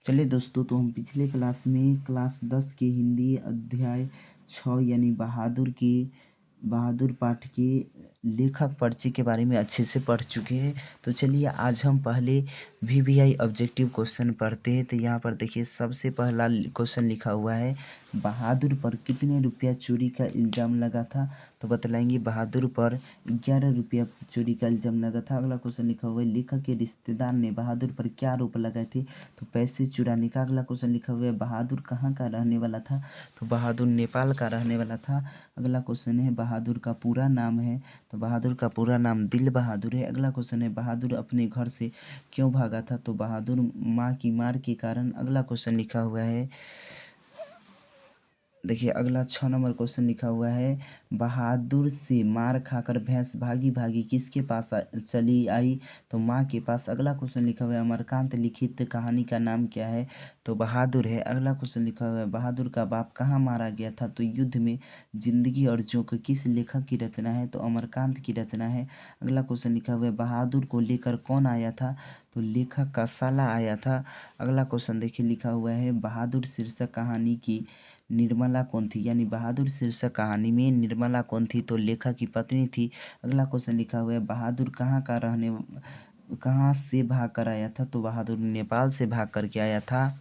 चलिए दोस्तों, तो हम पिछले क्लास में क्लास 10 के हिंदी अध्याय 6 यानी बहादुर पाठ के लेखक परिचय के बारे में अच्छे से पढ़ चुके हैं। तो चलिए आज हम पहले वीवीआई ऑब्जेक्टिव क्वेश्चन पढ़ते हैं। तो यहाँ पर देखिए सबसे पहला क्वेश्चन लिखा हुआ है, बहादुर पर कितने रुपया चोरी का इल्ज़ाम लगा था। तो बतलाएंगे बहादुर पर 11 रुपया चोरी का इल्ज़ाम लगा था। अगला क्वेश्चन लिखा हुआ है, लेखक के रिश्तेदार ने बहादुर पर क्या आरोप लगाए थे। तो पैसे चुराने का। अगला क्वेश्चन लिखा हुआ है, बहादुर कहाँ का रहने वाला था। तो बहादुर नेपाल का रहने वाला था। अगला क्वेश्चन है, बहादुर का पूरा नाम है। तो बहादुर का पूरा नाम दिल बहादुर है। अगला क्वेश्चन है, बहादुर अपने घर से क्यों भागा था। तो बहादुर माँ की मार के कारण। अगला क्वेश्चन लिखा हुआ है, देखिए अगला 6 नंबर क्वेश्चन लिखा हुआ है, बहादुर से मार खाकर भैंस भागी भागी किसके पास चली आई। तो माँ के पास। अगला क्वेश्चन लिखा हुआ है, अमरकांत लिखित कहानी का नाम क्या है। तो बहादुर है। अगला क्वेश्चन लिखा हुआ है, बहादुर का बाप कहाँ मारा गया था। तो युद्ध में। जिंदगी और जोक किस लेखक की रचना है। तो अमरकांत की रचना है। अगला क्वेश्चन लिखा हुआ है, बहादुर को लेकर कौन आया था। तो लेखक का साला आया था। अगला क्वेश्चन देखिए लिखा हुआ है, बहादुर शीर्षक कहानी की निर्मला कौन थी। यानी बहादुर शीर्षक कहानी में निर्मला कौन थी। तो लेखक की पत्नी थी। अगला क्वेश्चन लिखा हुआ है, बहादुर कहाँ से भाग कर आया था। तो बहादुर नेपाल से भाग करके आया था।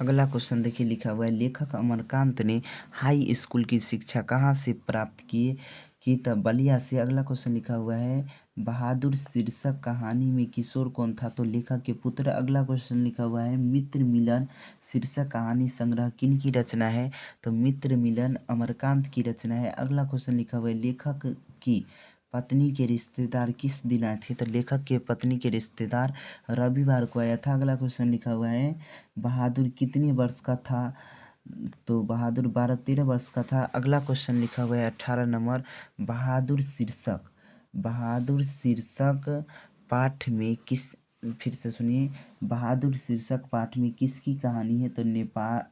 अगला क्वेश्चन देखिए लिखा हुआ है, लेखक अमरकांत ने हाई स्कूल की शिक्षा कहाँ से प्राप्त की तब बलिया से। अगला क्वेश्चन लिखा हुआ है, बहादुर शीर्षक कहानी में किशोर कौन था। तो लेखक के पुत्र। अगला क्वेश्चन लिखा हुआ है, मित्र मिलन शीर्षक कहानी संग्रह किन की रचना है। तो मित्र मिलन अमरकांत की रचना है। अगला क्वेश्चन लिखा हुआ है, लेखक की पत्नी के रिश्तेदार किस दिन आए थे। तो लेखक के पत्नी के रिश्तेदार रविवार को आया था। अगला क्वेश्चन लिखा हुआ है, बहादुर कितने वर्ष का था। तो बहादुर 12-13 वर्ष का था। अगला क्वेश्चन लिखा हुआ है 18 नंबर, बहादुर शीर्षक पाठ में किस, फिर से सुनिए, बहादुर शीर्षक पाठ में किसकी कहानी है। तो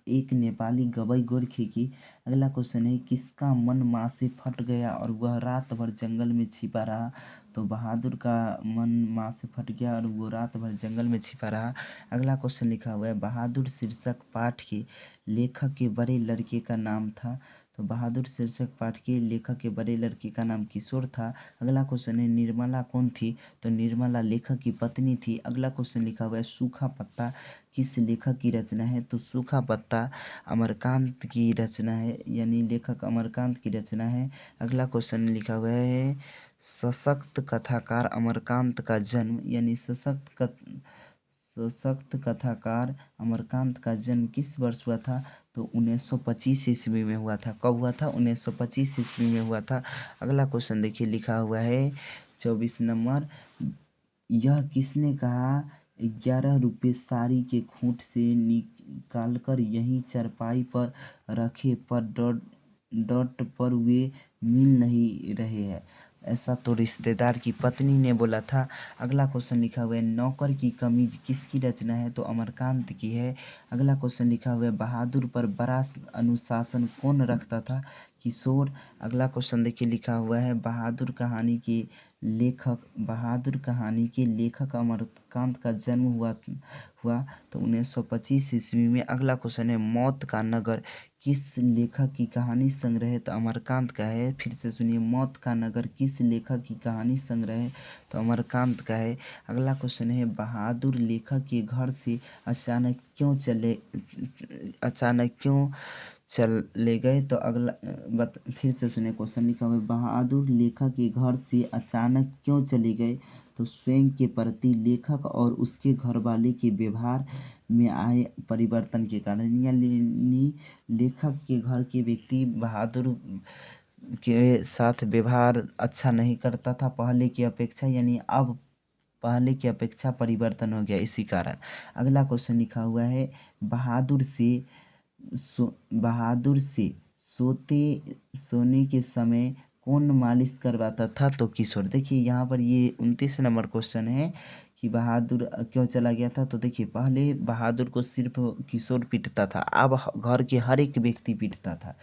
एक नेपाली गवई गोरखे की। अगला क्वेश्चन है, किसका मन माँ से फट गया और वह रात भर जंगल में छिपा रहा। तो बहादुर का मन माँ से फट गया और वो रात भर जंगल में छिपा रहा। अगला क्वेश्चन लिखा हुआ है, बहादुर शीर्षक पाठ के लेखक के बड़े लड़के का नाम था। तो बहादुर शीर्षक पाठ के लेखक के बड़े लड़के का नाम किशोर था। अगला क्वेश्चन है, निर्मला कौन थी। तो निर्मला लेखक की पत्नी थी। अगला क्वेश्चन लिखा हुआ है, सूखा पत्ता किस लेखक की रचना है। तो सूखा पत्ता अमरकांत की रचना है, यानी लेखक अमरकांत की रचना है। अगला क्वेश्चन लिखा हुआ है, सशक्त कथाकार अमरकांत का जन्म, यानी सशक्त कथाकार अमरकांत का जन्म किस वर्ष हुआ था। तो 1925 ईस्वी में हुआ था। कब हुआ था। 1925 ईस्वी में हुआ था। अगला क्वेश्चन देखिए लिखा हुआ है 24 नंबर, यह किसने कहा 11 रुपये साड़ी के खूंट से निकालकर यहीं चारपाई पर रखे पर डॉट पर वे मिल नहीं रहे हैं। ऐसा तो रिश्तेदार की पत्नी ने बोला था। अगला क्वेश्चन लिखा हुआ है, नौकर की कमीज किसकी रचना है। तो अमरकांत की है। अगला क्वेश्चन लिखा हुआ है, बहादुर पर बड़ा अनुशासन कौन रखता था। किशोर। अगला क्वेश्चन देखिए लिखा हुआ है, बहादुर कहानी के लेखक अमरकांत का जन्म हुआ तो 1925 ईस्वी में। अगला क्वेश्चन है, मौत का नगर किस लेखक की कहानी संग्रह है। तो अमरकांत का है। फिर से सुनिए, मौत का नगर किस लेखक की कहानी संग्रह है। तो अमरकांत का है। अगला क्वेश्चन है, बहादुर लेखक के घर से अचानक क्यों चले गए। तो फिर से सुनिए, क्वेश्चन लिखा हुआ है, बहादुर लेखक के घर से अचानक क्यों चले गए। तो स्वयं के प्रति लेखक और उसके घरवाले के व्यवहार में आए परिवर्तन के कारण, यानी लेखक के घर के व्यक्ति बहादुर के साथ व्यवहार अच्छा नहीं करता था पहले की अपेक्षा, यानी अब पहले की अपेक्षा परिवर्तन हो गया इसी कारण। अगला क्वेश्चन लिखा हुआ है, बहादुर से सोने के समय कौन मालिश करवाता था। तो किशोर। देखिए यहाँ पर ये 29 नंबर क्वेश्चन है कि बहादुर क्यों चला गया था। तो देखिए पहले बहादुर को सिर्फ किशोर पीटता था, अब घर के हर एक व्यक्ति पीटता था।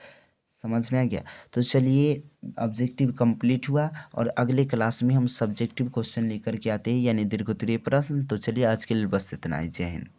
समझ में आ गया। तो चलिए ऑब्जेक्टिव कंप्लीट हुआ और अगले क्लास में हम सब्जेक्टिव क्वेश्चन लेकर के आते हैं, यानी दीर्घोत्तरीय प्रश्न। तो चलिए आज के लिए बस इतना ही। जय हिंद।